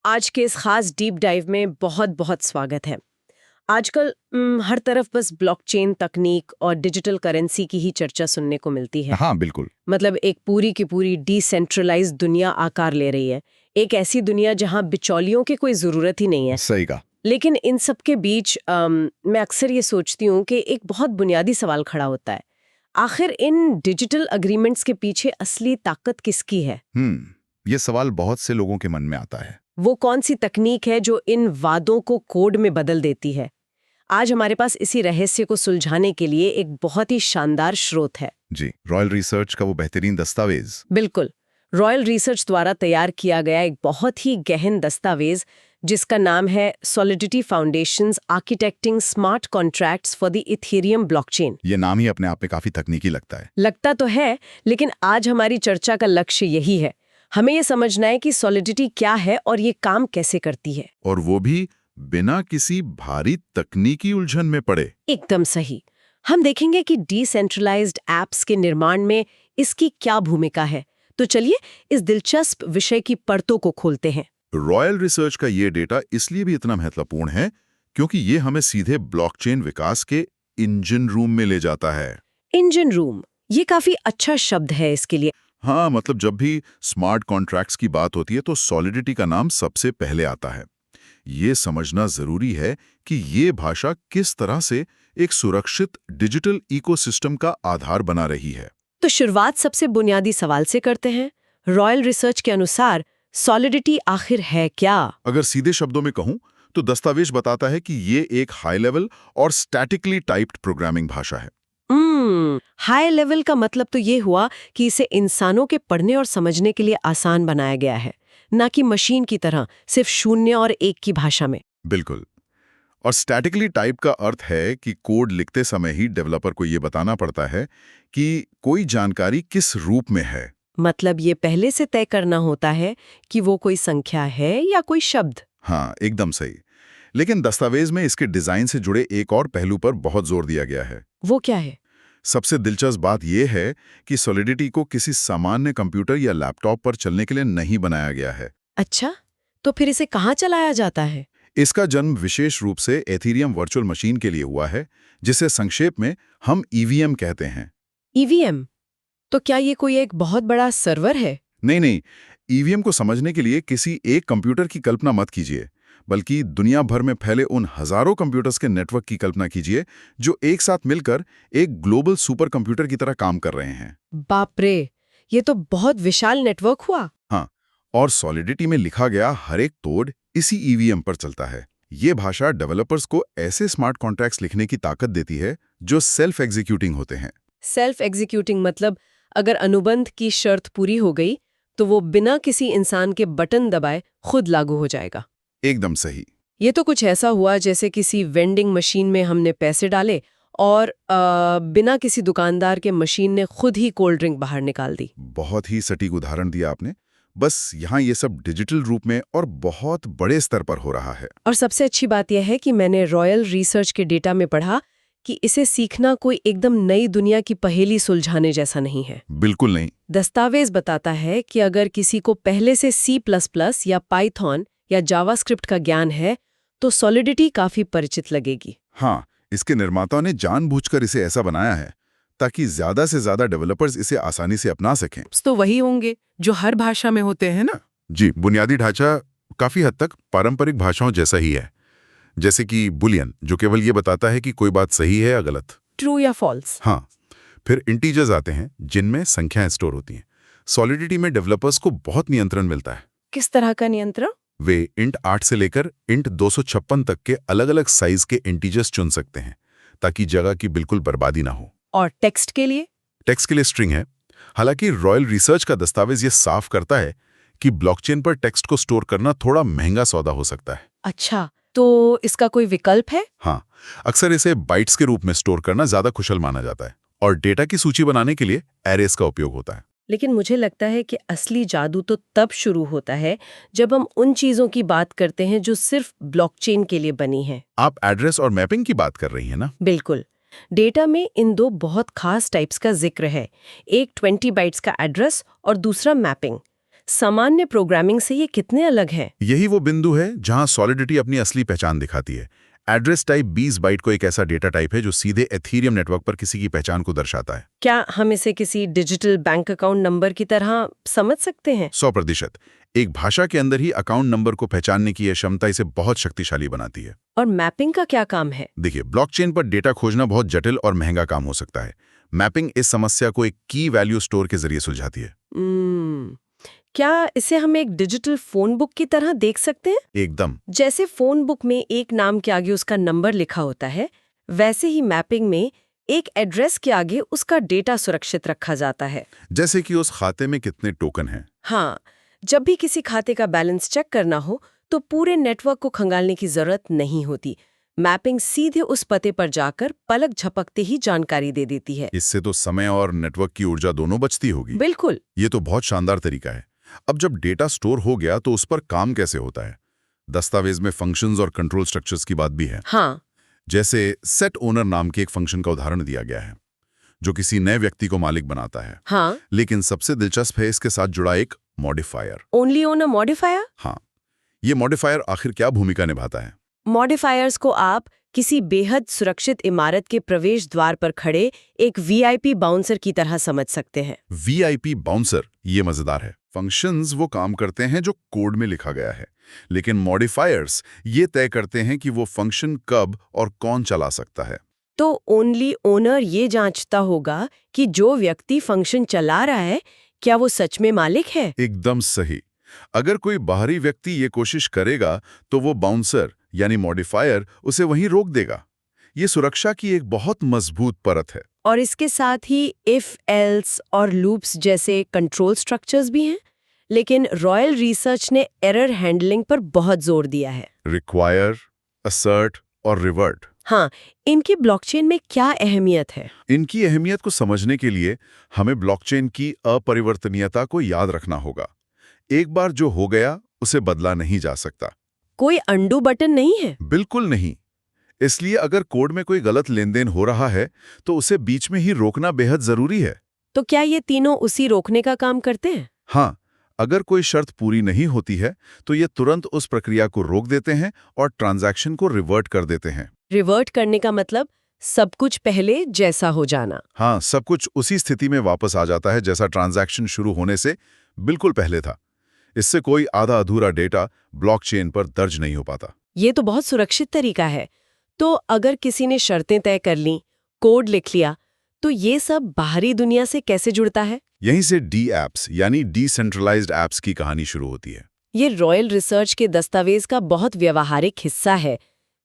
आज के इस खास डीप डाइव में बहुत बहुत स्वागत है। आजकल हर तरफ बस ब्लॉकचेन तकनीक और डिजिटल करेंसी की ही चर्चा सुनने को मिलती है। हाँ, बिल्कुल। मतलब एक पूरी की पूरी डिसेंट्रलाइज्ड दुनिया आकार ले रही है। एक ऐसी दुनिया जहां बिचौलियों की कोई जरूरत ही नहीं है। सही कहा। लेकिन इन सब के बीच मैं अक्सर ये सोचती हूँ कि एक बहुत बुनियादी सवाल खड़ा होता है। आखिर इन डिजिटल अग्रीमेंट्स के पीछे असली ताकत किसकी है? ये सवाल बहुत से लोगों के मन में आता है। वो कौन सी तकनीक है जो इन वादों को कोड में बदल देती है? आज हमारे पास इसी रहस्य को सुलझाने के लिए एक बहुत ही शानदार स्रोत है। जी, रॉयल रिसर्च का वो बेहतरीन दस्तावेज। बिल्कुल, रॉयल रिसर्च द्वारा तैयार किया गया एक बहुत ही गहन दस्तावेज जिसका नाम है solidity foundations architecting smart contracts for the Ethereum blockchain. ये नाम ही अपने आप में काफी तकनीकी लगता है। लगता तो है, लेकिन आज हमारी चर्चा का लक्ष्य यही है। हमें ये समझना है कि सॉलिडिटी क्या है और ये काम कैसे करती है। और वो भी बिना किसी भारी तकनीकी उलझन में पड़े। एकदम सही। हम देखेंगे कि डिसेंट्रलाइज्ड एप्स के निर्माण में इसकी क्या भूमिका है। तो चलिए इस दिलचस्प विषय की परतों को खोलते हैं। रॉयल रिसर्च का ये डेटा इसलिए भी इतना महत्वपूर्ण है क्योंकि ये हमें सीधे ब्लॉकचेन विकास के इंजन रूम में ले जाता है। इंजन रूम, ये काफी अच्छा शब्द है इसके लिए। हाँ, मतलब जब भी स्मार्ट कॉन्ट्रैक्ट्स की बात होती है तो सॉलिडिटी का नाम सबसे पहले आता है। ये समझना जरूरी है कि ये भाषा किस तरह से एक सुरक्षित डिजिटल इकोसिस्टम का आधार बना रही है। तो शुरुआत सबसे बुनियादी सवाल से करते हैं। रॉयल रिसर्च के अनुसार सॉलिडिटी आखिर है क्या? अगर सीधे शब्दों में कहूं तो दस्तावेज बताता है कि ये एक हाई लेवल और स्टैटिकली टाइप्ड प्रोग्रामिंग भाषा है। हाई लेवल का मतलब तो ये हुआ कि इसे इंसानों के पढ़ने और समझने के लिए आसान बनाया गया है, ना कि मशीन की तरह सिर्फ 0 और 1 की भाषा में। बिल्कुल। और स्टैटिकली टाइप का अर्थ है कि कोड लिखते समय ही डेवलपर को ये बताना पड़ता है कि कोई जानकारी किस रूप में है। मतलब ये पहले से तय करना होता है कि वो कोई संख्या है या कोई शब्द। हाँ, एकदम सही। लेकिन दस्तावेज में इसके डिजाइन से जुड़े एक और पहलू पर बहुत जोर दिया गया है। वो क्या है? सबसे दिलचस्प बात यह है कि सॉलिडिटी को किसी सामान्य कंप्यूटर या लैपटॉप पर चलने के लिए नहीं बनाया गया है। अच्छा, तो फिर इसे कहाँ चलाया जाता है? इसका जन्म विशेष रूप से एथेरियम वर्चुअल मशीन के लिए हुआ है, जिसे संक्षेप में हम ईवीएम कहते हैं। ईवीएम? तो क्या ये कोई एक बहुत बड़ा सर्वर है? नहीं, ईवीएम को समझने के लिए किसी एक कंप्यूटर की कल्पना मत कीजिए, बल्कि दुनिया भर में फैले उन हजारों कंप्यूटर्स के नेटवर्क की कल्पना कीजिए जो एक साथ मिलकर एक ग्लोबल सुपर कंप्यूटर की तरह काम कर रहे हैं। बाप रे, ये तो बहुत विशाल नेटवर्क हुआ। हाँ, और सॉलिडिटी में लिखा गया हर एक कोड इसी ईवीएम पर चलता है। ये भाषा डेवलपर्स को ऐसे स्मार्ट कॉन्ट्रैक्ट्स लिखने की ताकत देती है जो सेल्फ एग्जीक्यूटिंग होते हैं। सेल्फ एग्जीक्यूटिंग मतलब अगर अनुबंध की शर्त पूरी हो गई तो वो बिना किसी इंसान के बटन दबाए खुद लागू हो जाएगा। एकदम सही। ये तो कुछ ऐसा हुआ जैसे किसी वेंडिंग मशीन में हमने पैसे डाले और बिना किसी दुकानदार के मशीन ने खुद ही कोल्ड ड्रिंक बाहर निकाल दी। बहुत ही सटीक उदाहरण दिया आपने। बस यहाँ ये सब डिजिटल रूप में और बहुत बड़े स्तर पर हो रहा है। और सबसे अच्छी बात यह है कि मैंने रॉयल रिसर्च के डेटा में पढ़ा कि इसे सीखना कोई एकदम नई दुनिया की पहेली सुलझाने जैसा नहीं है। बिल्कुल नहीं। दस्तावेज बताता है कि अगर किसी को पहले से C++ या पाइथन या जावास्क्रिप्ट का ज्ञान है तो सॉलिडिटी काफी परिचित लगेगी। हाँ, इसके निर्माताओं ने जानबूझकर इसे ऐसा बनाया है ताकि ज्यादा से ज्यादा डेवलपर्स इसे आसानी से अपना सकें। तो वही होंगे जो हर भाषा में होते हैं ना? जी, बुनियादी ढांचा काफी हद तक पारंपरिक भाषाओं जैसा ही है, जैसे कि बुलियन जो केवल ये बताता है कि कोई बात सही है या गलत, ट्रू या फॉल्स। हाँ, फिर इंटीजर्स आते हैं जिनमें संख्याएं स्टोर होती हैं। सॉलिडिटी में डेवलपर्स को बहुत नियंत्रण मिलता है। किस तरह का नियंत्रण? वे इंट 8 से लेकर इंट 256 तक के अलग-अलग साइज के इंटीजर्स चुन सकते हैं ताकि जगह की बिल्कुल बर्बादी ना हो। और टेक्स्ट के लिए? टेक्स्ट के लिए स्ट्रिंग है। हालांकि रॉयल रिसर्च का दस्तावेज ये साफ करता है कि ब्लॉकचेन पर टेक्स्ट को स्टोर करना थोड़ा महंगा सौदा हो सकता है। अच्छा, तो इसका कोई विकल्प है? हाँ, अक्सर इसे बाइट्स के रूप में स्टोर करना ज्यादा कुशल माना जाता है और डेटा की सूची बनाने के लिए एरेस का उपयोग होता है। लेकिन मुझे लगता है कि असली जादू तो तब शुरू होता है जब हम उन चीजों की बात करते हैं जो सिर्फ ब्लॉकचेन के लिए बनी हैं। आप एड्रेस और मैपिंग की बात कर रही हैं ना? बिल्कुल। डेटा में इन दो बहुत खास टाइप्स का जिक्र है, एक 20 बाइट्स का एड्रेस और दूसरा मैपिंग। सामान्य प्रोग्रामिंग से ये कितने अलग हैं? यही वो बिंदु है जहां सॉलिडिटी अपनी असली पहचान दिखाती है। एड्रेस टाइप 20 बाइट को एक ऐसा डेटा टाइप है जो सीधे एथीरियम नेटवर्क पर किसी की पहचाान को दर्शाता है। क्या हम इसे किसी डिजिटल बैंक अकाउंट नंबर की तरह समझ सकते हैं? 100%। एक भाषा के अंदर ही अकाउंट नंबर को पहचानने की यह क्षमता इसे बहुत शक्तिशाली बनाती है। और मैपिंग का क्या काम है? देखिए, ब्लॉकचेन पर डेटा खोजना बहुत जटिल और महंगा काम हो सकता है। मैपिंग इस समस्या को एक की वैल्यू स्टोर के जरिए सुलझाती है। क्या इसे हम एक डिजिटल फोन बुक की तरह देख सकते हैं? एकदम। जैसे फोन बुक में एक नाम के आगे उसका नंबर लिखा होता है, वैसे ही मैपिंग में एक एड्रेस के आगे उसका डेटा सुरक्षित रखा जाता है। जैसे कि उस खाते में कितने टोकन हैं। हाँ, जब भी किसी खाते का बैलेंस चेक करना हो तो पूरे नेटवर्क को खंगालने की जरूरत नहीं होती। मैपिंग सीधे उस पते पर जाकर पलक झपकते ही जानकारी दे देती है। इससे तो समय और नेटवर्क की ऊर्जा दोनों बचती होगी। बिल्कुल। ये तो बहुत शानदार तरीका है। अब जब डेटा स्टोर हो गया तो उस पर काम कैसे होता है? दस्तावेज में फंक्शंस और कंट्रोल स्ट्रक्चर्स की बात भी है। हाँ। जैसे सेट ओनर नाम के एक फंक्शन का उदाहरण दिया गया है जो किसी नए व्यक्ति को मालिक बनाता है। हाँ। लेकिन सबसे दिलचस्प है इसके साथ जुड़ा एक मॉडिफायर। Only owner modifier? हाँ, ये मॉडिफायर आखिर क्या भूमिका निभाता है? मॉडिफायर्स को आप किसी बेहद सुरक्षित इमारत के प्रवेश द्वार पर खड़े एक वीआईपी बाउंसर की तरह समझ सकते हैं। वीआईपी बाउंसर, ये मजेदार है। फंक्शंस वो काम करते हैं जो कोड में लिखा गया है, लेकिन मॉडिफायर्स ये तय करते हैं कि वो फंक्शन कब और कौन चला सकता है। तो ओनली ओनर ये जांचता होगा कि जो व्यक्ति फंक्शन चला रहा है क्या वो सच में मालिक है? एकदम सही। अगर कोई बाहरी व्यक्ति ये कोशिश करेगा तो वो बाउंसर यानी मॉडिफायर उसे वहीं रोक देगा। ये सुरक्षा की एक बहुत मजबूत परत है। और इसके साथ ही इफ एल्स और लूप्स जैसे कंट्रोल स्ट्रक्चर्स भी हैं, लेकिन रॉयल रिसर्च ने एरर हैंडलिंग पर बहुत जोर दिया है। रिक्वायर, असर्ट और रिवर्ट। हाँ, इनकी ब्लॉकचेन में क्या अहमियत है? इनकी अहमियत को समझने के लिए हमें ब्लॉकचेन की अपरिवर्तनीयता को याद रखना होगा। एक बार जो हो गया उसे बदला नहीं जा सकता। कोई अंडू बटन नहीं है? बिल्कुल नहीं। इसलिए अगर कोड में कोई गलत लेनदेन हो रहा है तो उसे बीच में ही रोकना बेहद जरूरी है। तो क्या ये तीनों उसी रोकने का काम करते हैं? हाँ, अगर कोई शर्त पूरी नहीं होती है तो ये तुरंत उस प्रक्रिया को रोक देते हैं और ट्रांजैक्शन को रिवर्ट कर देते हैं। रिवर्ट करने का मतलब सब कुछ पहले जैसा हो जाना। हाँ, सब कुछ उसी स्थिति में वापस आ जाता है जैसा ट्रांजैक्शन शुरू होने से बिल्कुल पहले था। इससे कोई आधा अधूरा डेटा ब्लॉकचेन पर दर्ज नहीं हो पाता। ये तो बहुत सुरक्षित तरीका है। तो अगर किसी ने शर्तें तय कर लीं, कोड लिख लिया, तो ये सब बाहरी दुनिया से कैसे जुड़ता है? यहीं से डी एप्स यानी डिसेंट्रलाइज्ड एप्स की कहानी शुरू होती है। ये रॉयल रिसर्च के दस्तावेज का बहुत व्यवहारिक हिस्सा है।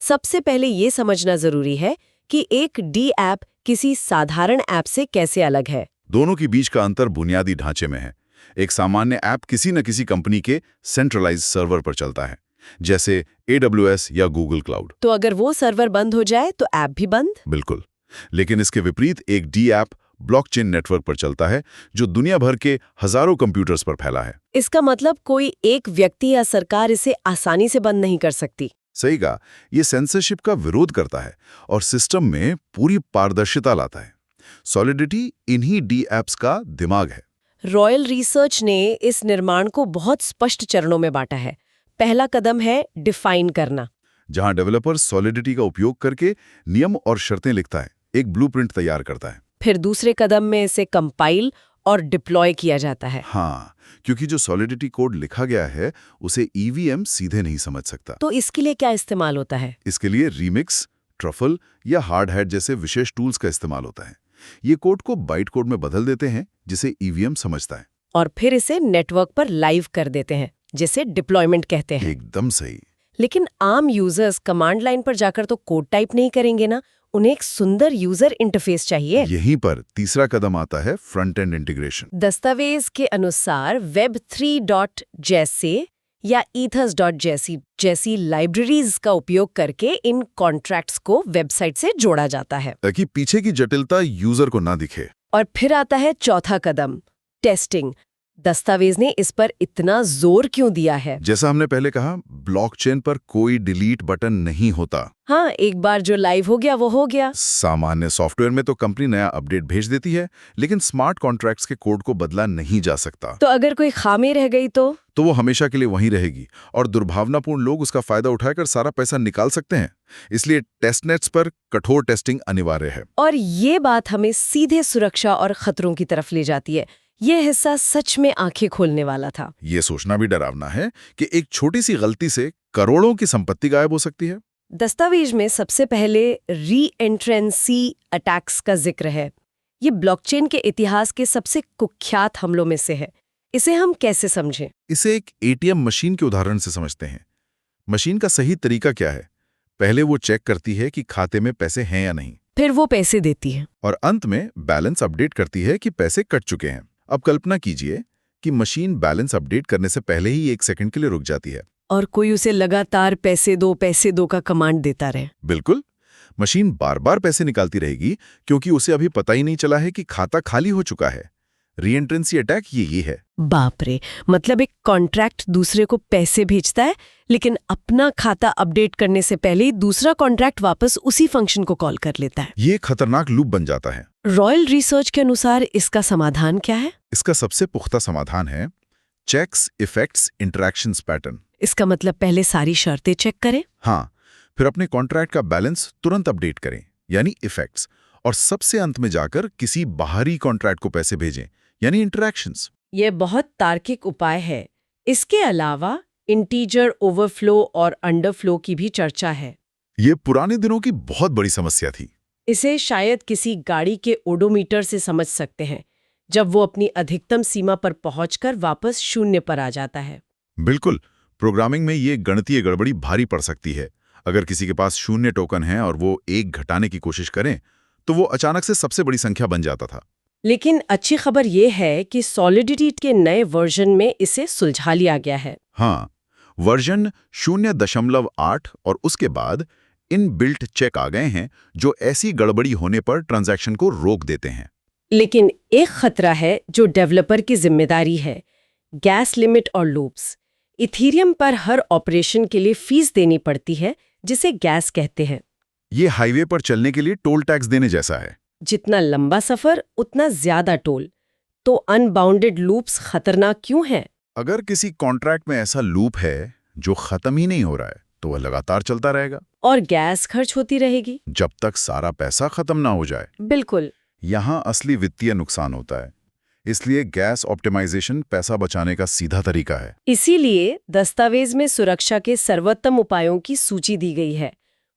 सबसे पहले ये समझना जरूरी है कि एक डी ऐप किसी साधारण ऐप से कैसे अलग है। दोनों के बीच का अंतर बुनियादी ढांचे में है। एक सामान्य ऐप किसी न किसी कंपनी के सेंट्रलाइज्ड सर्वर पर चलता है, जैसे AWS या गूगल क्लाउड। तो अगर वो सर्वर बंद हो जाए तो ऐप भी बंद? बिल्कुल। लेकिन इसके विपरीत एक डी ऐप ब्लॉकचेन नेटवर्क पर चलता है जो दुनिया भर के हजारों कंप्यूटर्स पर फैला है। इसका मतलब कोई एक व्यक्ति या सरकार इसे आसानी से बंद नहीं कर सकती। सही कहा। ये सेंसरशिप का विरोध करता है और सिस्टम में पूरी पारदर्शिता लाता है। सॉलिडिटी इन्हीं डी एप्स का दिमाग है। रॉयल रिसर्च ने इस निर्माण को बहुत स्पष्ट चरणों में बांटा है। पहला कदम है डिफाइन करना, जहां डेवलपर सॉलिडिटी का उपयोग करके नियम और शर्तें लिखता है, एक ब्लूप्रिंट तैयार करता है। फिर दूसरे कदम में इसे कंपाइल और डिप्लॉय किया जाता है। हाँ, क्योंकि जो सॉलिडिटी कोड लिखा गया है उसे ईवीएम सीधे नहीं समझ सकता। तो इसके लिए क्या इस्तेमाल होता है? इसके लिए रीमिक्स, ट्रफल या हार्ड हैट जैसे विशेष टूल्स का इस्तेमाल होता है। ये कोड को बाइट कोड में बदल देते हैं जिसे ईवीएम समझता है, और फिर इसे नेटवर्क पर लाइव कर देते हैं, जिसे डिप्लॉयमेंट कहते हैं। एकदम सही। लेकिन आम यूजर्स कमांड लाइन पर जाकर तो कोड टाइप नहीं करेंगे ना, उन्हें एक सुंदर यूजर इंटरफेस चाहिए। यहीं पर तीसरा कदम आता है फ्रंट एंड इंटीग्रेशन। दस्तावेज के अनुसार web3.js या ethers.js जैसी लाइब्रेरीज का उपयोग करके इन कॉन्ट्रैक्ट्स को वेबसाइट से जोड़ा जाता है, ताकि पीछे की जटिलता यूजर को ना दिखे। और फिर आता है चौथा कदम, टेस्टिंग। दस्तावेज ने इस पर इतना जोर क्यों दिया है? जैसा हमने पहले कहा, ब्लॉकचेन पर कोई डिलीट बटन नहीं होता। हाँ, एक बार जो लाइव हो गया वो हो गया। सामान्य सॉफ्टवेयर में तो कंपनी नया अपडेट भेज देती है, लेकिन स्मार्ट कॉन्ट्रैक्ट्स के कोड को बदला नहीं जा सकता। तो अगर कोई खामी रह गई तो वो हमेशा के लिए वहीं रहेगी और दुर्भावनापूर्ण लोग उसका फायदा उठाकर सारा पैसा निकाल सकते हैं। इसलिए टेस्टनेट्स पर कठोर टेस्टिंग अनिवार्य है। और ये बात हमें सीधे सुरक्षा और खतरों की तरफ ले जाती है। ये हिस्सा सच में आंखें खोलने वाला था। ये सोचना भी डरावना है कि एक छोटी सी गलती से करोड़ों की संपत्ति गायब हो सकती है। दस्तावेज में सबसे पहले री-एंट्रेंसी अटैक्स का जिक्र है। ये ब्लॉकचेन के इतिहास के सबसे कुख्यात हमलों में से है। इसे हम कैसे समझें? इसे एक एटीएम मशीन के उदाहरण से समझते हैं। मशीन का सही तरीका क्या है? पहले वो चेक करती है कि खाते में पैसे हैं या नहीं, फिर वो पैसे देती है और अंत में बैलेंस अपडेट करती है कि पैसे कट चुके हैं। अब कल्पना कीजिए कि मशीन बैलेंस अपडेट करने से पहले ही 1 सेकंड के लिए रुक जाती है और कोई उसे लगातार पैसे दो का कमांड देता रहे। बिल्कुल, मशीन बार बार पैसे निकालती रहेगी क्योंकि उसे अभी पता ही नहीं चला है कि खाता खाली हो चुका है। रीएंट्रेंसी अटैक ये है। बाप रे, मतलब एक कॉन्ट्रैक्ट दूसरे को पैसे भेजता है, लेकिन अपना खाता अपडेट करने से पहले ही दूसरा कॉन्ट्रैक्ट वापस उसी फंक्शन को कॉल कर लेता है। ये खतरनाक लूप बन जाता है। रॉयल रिसर्च के अनुसार इसका समाधान क्या है? इसका सबसे पुख्ता समाधान है चेक्स इफेक्ट्स इंटरैक्शंस पैटर्न। इसका मतलब पहले सारी शर्तें चेक करें, हाँ, फिर अपने कॉन्ट्रैक्ट का बैलेंस तुरंत अपडेट करें, यानी इफेक्ट्स, और सबसे अंत में जाकर किसी बाहरी कॉन्ट्रैक्ट को पैसे भेजें, यानी इंटरैक्शंस। ये बहुत तार्किक उपाय है। इसके अलावा इंटीजर ओवरफ्लो और अंडरफ्लो की भी चर्चा है। ये पुराने दिनों की बहुत बड़ी समस्या थी। इसे शायद किसी गाड़ी के ओडोमीटर से समझ सकते हैं, जब वो अपनी अधिकतम सीमा पर पहुंचकर वापस शून्य पर आ जाता है। बिल्कुल, प्रोग्रामिंग में ये गणितीय गड़बड़ी भारी पड़ सकती है। अगर किसी के पास 0 टोकन है और वो 1 घटाने की कोशिश करें, तो वो अचानक से सबसे बड़ी संख्या बन जाता था। लेकिन अच्छी खबर ये है कि सॉलिडिटी के नए वर्जन में इसे सुलझा लिया गया है। हाँ, वर्जन 0.8 और उसके बाद इनबिल्ट चेक आ गए हैं जो ऐसी गड़बड़ी होने पर ट्रांजैक्शन को रोक देते हैं। लेकिन एक खतरा है जो डेवलपर की जिम्मेदारी है, गैस लिमिट और लूप्स। इथीरियम पर हर ऑपरेशन के लिए फीस देनी पड़ती है, जिसे गैस कहते हैं। ये हाईवे पर चलने के लिए टोल टैक्स देने जैसा है। जितना लंबा सफर उतना ज्यादा टोल। तो अनबाउंडेड लूप्स खतरनाक क्यों हैं? अगर किसी कॉन्ट्रैक्ट में ऐसा लूप है जो खत्म ही नहीं हो रहा है, तो वह लगातार चलता रहेगा और गैस खर्च होती रहेगी जब तक सारा पैसा खत्म ना हो जाए। बिल्कुल। यहाँ असली वित्तीय नुकसान होता है। इसलिए गैस ऑप्टिमाइजेशन पैसा बचाने का सीधा तरीका है। इसीलिए दस्तावेज में सुरक्षा के सर्वोत्तम उपायों की सूची दी गई है।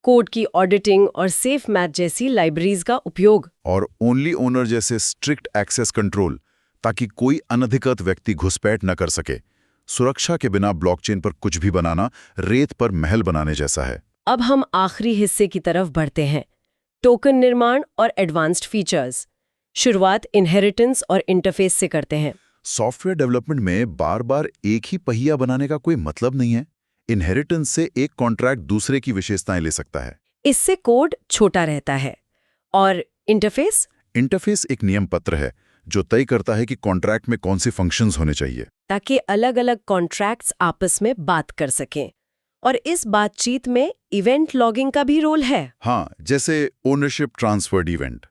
कोड की ऑडिटिंग और सेफ मैथ जैसी लाइब्रेरीज का उपयोग, और ओनली ओनर जैसे स्ट्रिक्ट एक्सेस कंट्रोल, ताकि कोई अनधिकृत व्यक्ति घुसपैठ न कर सके। सुरक्षा के बिना ब्लॉकचेन पर कुछ भी बनाना रेत पर महल बनाने जैसा है। अब हम आखिरी हिस्से की तरफ बढ़ते हैं, टोकन निर्माण और एडवांस्ड फीचर्स। शुरुआत इनहेरिटेंस और इंटरफेस से करते हैं। सॉफ्टवेयर डेवलपमेंट में बार बार एक ही पहिया बनाने का कोई मतलब नहीं है। इनहेरिटेंस से एक कॉन्ट्रैक्ट दूसरे की विशेषताएं ले सकता है। इससे कोड छोटा रहता है। और इंटरफेस? इंटरफेस एक नियम पत्र है जो तय करता है कि कॉन्ट्रैक्ट में कौन से फंक्शंस होने चाहिए, ताकि अलग-अलग कॉन्ट्रैक्ट्स आपस में बात कर सकें। और इस बातचीत में इवेंट लॉगिंग का भी रोल है। हाँ, जैसे ओनरशिप ट्रांसफर्ड इवेंट।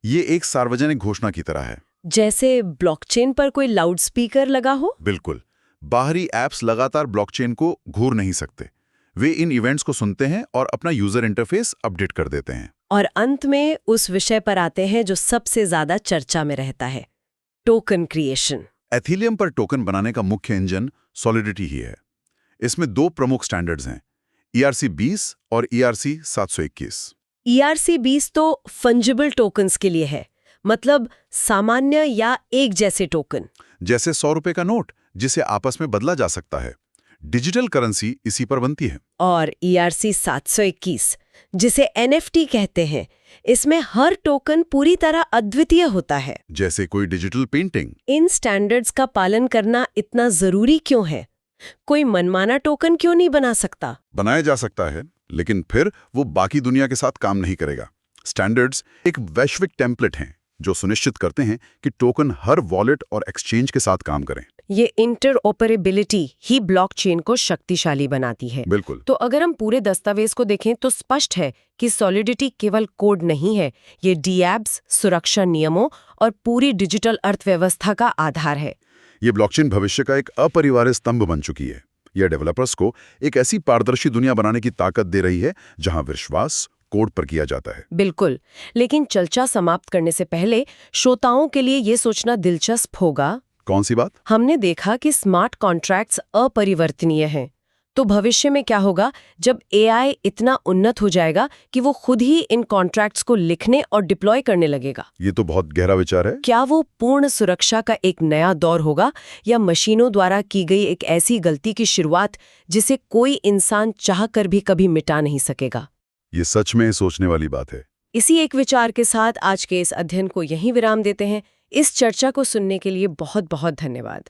ये एक सार्वजनिक घोषणा की तरह है। जैसे ब्लॉकचेन पर कोई लाउडस्पीकर लगा हो? बिल्कुल। बाहरी ऐप्स लगातार ब्लॉकचेन को घूर नहीं सकते। वे इन इवेंट्स को सुनते हैं और अपना यूजर इंटरफेस अपडेट कर देते हैं। और अंत में उस विषय पर आते हैं जो सबसे ज्यादा चर्चा में रहता है, टोकन क्रिएशन। एथीरियम पर टोकन बनाने का मुख्य इंजन सॉलिडिटी ही है। इसमें 2 प्रमुख स्टैंडर्ड्स हैं, ERC-20 और ERC-721। ERC-20 तो फंजिबल टोकन्स के लिए है, मतलब सामान्य या एक जैसे टोकन। जैसे 100 रुपए का नोट जिसे आपस में बदला जा सकता है। डिजिटल करेंसी इसी पर बनती है। और ERC-721 जिसे NFT कहते हैं, इसमें हर टोकन पूरी तरह अद्वितीय होता है, जैसे कोई डिजिटल पेंटिंग। इन स्टैंडर्ड्स का पालन करना इतना जरूरी क्यों है? कोई मनमाना टोकन क्यों नहीं बना सकता? बनाया जा सकता है, लेकिन फिर वो बाकी दुनिया के साथ काम नहीं करेगा। स्टैंडर्ड्स एक वैश्विक टेम्पलेट हैं जो सुनिश्चित करते हैं कि टोकन हर वॉलेट और एक्सचेंज के साथ काम करें। ये इंटरऑपरेबिलिटी ही ब्लॉकचेन को शक्तिशाली बनाती है। बिल्कुल। तो अगर हम पूरे दस्तावेज को देखें तो स्पष्ट है कि सॉलिडिटी केवल कोड नहीं है, ये डीएब्स, सुरक्षा नियमों और पूरी डिजिटल अर्थव्यवस्था का आधार है। ये ब्लॉकचेन भविष्य का एक अपरिहार्य स्तंभ बन चुकी है। यह डेवलपर्स को एक ऐसी पारदर्शी दुनिया बनाने की ताकत दे रही है जहां विश्वास कोड पर किया जाता है। बिल्कुल, लेकिन चर्चा समाप्त करने से पहले श्रोताओं के लिए ये सोचना दिलचस्प होगा। कौन सी बात? हमने देखा कि स्मार्ट कॉन्ट्रैक्ट्स अपरिवर्तनीय हैं। तो भविष्य में क्या होगा जब एआई इतना उन्नत हो जाएगा कि वो खुद ही इन कॉन्ट्रैक्ट्स को लिखने और डिप्लॉय करने लगेगा? ये तो बहुत गहरा विचार है। क्या वो पूर्ण सुरक्षा का एक नया दौर होगा या मशीनों द्वारा की गई एक ऐसी गलती की शुरुआत जिसे कोई इंसान चाहकर भी कभी मिटा नहीं सकेगा? ये सच में सोचने वाली बात है। इसी एक विचार के साथ आज के इस अध्ययन को यहीं विराम देते हैं। इस चर्चा को सुनने के लिए बहुत बहुत धन्यवाद।